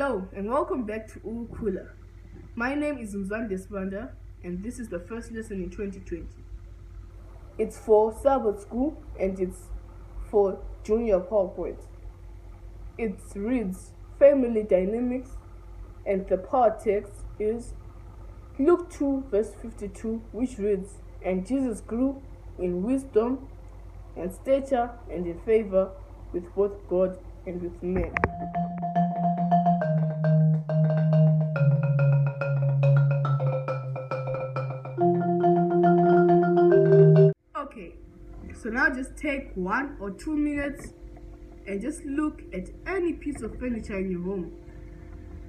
Hello and welcome back to Ukula. My name is Mzande Spanda and this is the first lesson in 2020. It's for Sabbath school and it's for junior PowerPoint. It reads Family Dynamics and the part text is Luke 2 verse 52, which reads, "And Jesus grew in wisdom and stature and in favor with both God and with men." Okay, so now just take 1 or 2 minutes and just look at any piece of furniture in your home.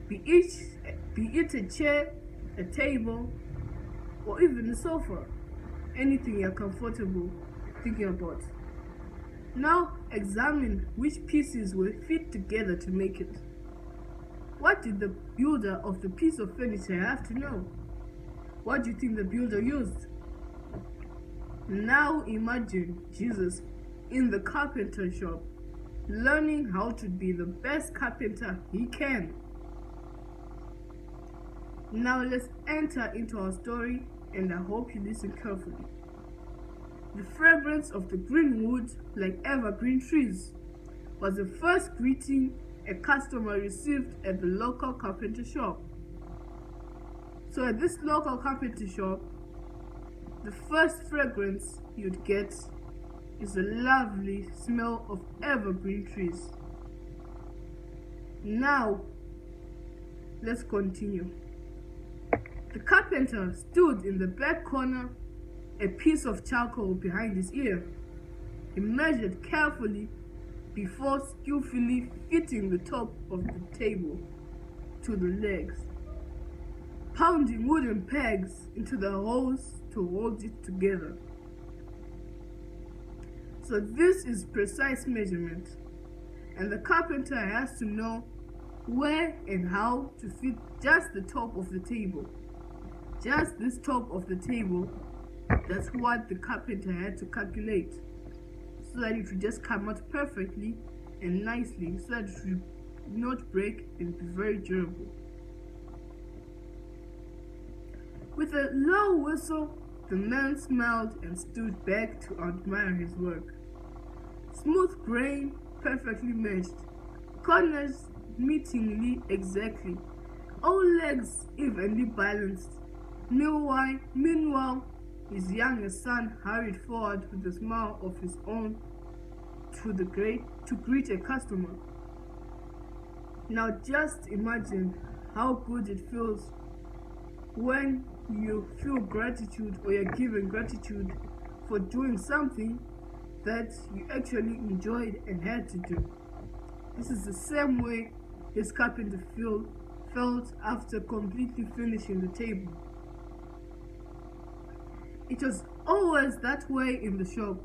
Be it a chair, a table, or even a sofa. Anything you're comfortable thinking about. Now examine which pieces were fit together to make it. What did the builder of the piece of furniture have to know? What do you think the builder used? Now imagine Jesus in the carpenter shop, learning how to be the best carpenter he can. Now let's enter into our story, and I hope you listen carefully. The fragrance of the green wood, like evergreen trees, was the first greeting a customer received at the local carpenter shop. So at this local carpenter shop, the first fragrance you'd get is the lovely smell of evergreen trees. Now, let's continue. The carpenter stood in the back corner, a piece of charcoal behind his ear. He measured carefully before skillfully fitting the top of the table to the legs, pounding wooden pegs into the holes to hold it together. So this is precise measurement, and the carpenter has to know where and how to fit just the top of the table. Just this top of the table, that's what the carpenter had to calculate, so that it would just come out perfectly and nicely, so that it would not break and be very durable. With a low whistle, the man smiled and stood back to admire his work. Smooth grain, perfectly meshed, corners meetingly exactly, all legs evenly balanced. Meanwhile, his youngest son hurried forward with a smile of his own to greet a customer. Now just imagine how good it feels when you feel gratitude, or you're given gratitude for doing something that you actually enjoyed and had to do. This is the same way his carpenter felt after completely finishing the table. It was always that way in the shop.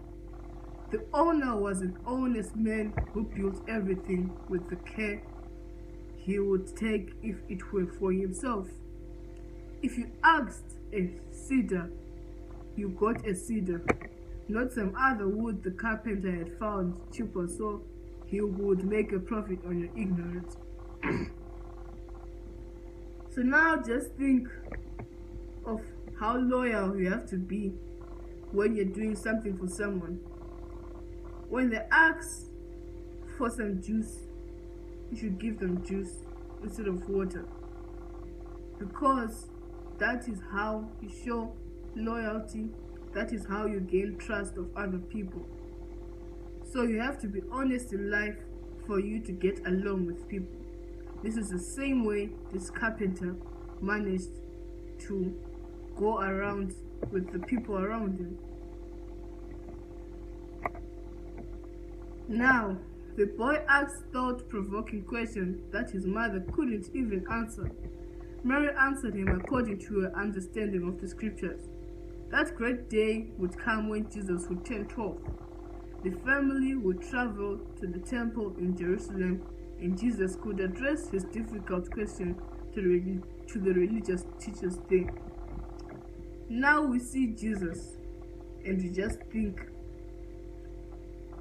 The owner was an honest man who built everything with the care he would take if it were for himself. If you asked a cedar, you got a cedar, not some other wood the carpenter had found cheaper so he would make a profit on your ignorance. So now just think of how loyal you have to be when you're doing something for someone. When they ask for some juice, you should give them juice instead of water, because that is how you show loyalty. That is how you gain trust of other people. So you have to be honest in life for you to get along with people. This is the same way this carpenter managed to go around with the people around him. Now, the boy asked thought-provoking questions that his mother couldn't even answer. Mary answered him according to her understanding of the scriptures. That great day would come when Jesus would turn 12. The family would travel to the temple in Jerusalem, and Jesus could address his difficult question to the religious teachers there. Now we see Jesus, and we just think,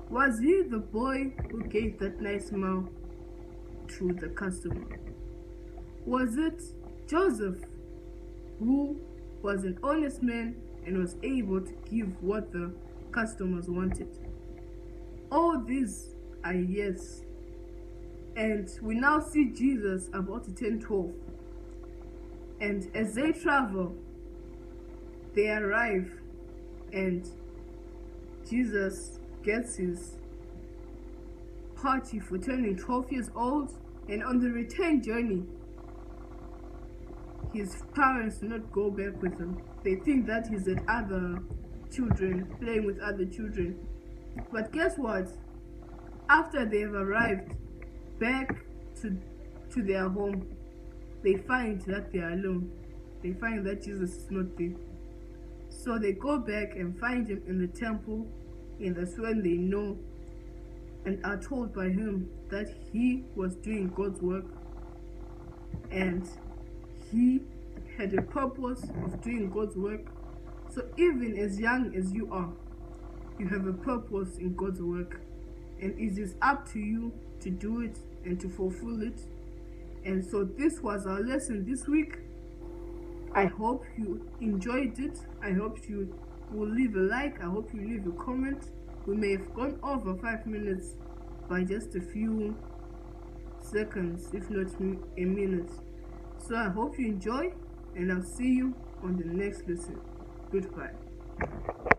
was he the boy who gave that nice smile to the customer? Was it Joseph, who was an honest man and was able to give what the customers wanted? All these are yes. And we now see Jesus about to turn 12. And as they travel, they arrive, and Jesus gets his party for turning 12 years old. And on the return journey, his parents do not go back with him. They think that he's at other children, playing with other children. But guess what? After they've arrived back to their home, they find that they are alone. They find that Jesus is not there. So they go back and find him in the temple, and that's when they know and are told by him that he was doing God's work, and he had a purpose of doing God's work. So even as young as you are, you have a purpose in God's work, and it is up to you to do it and to fulfill it. And so this was our lesson this week. I hope you enjoyed it. I hope you will leave a like. I hope you leave a comment. We may have gone over 5 minutes by just a few seconds, if not a minute. So I hope you enjoy, and I'll see you on the next lesson. Goodbye.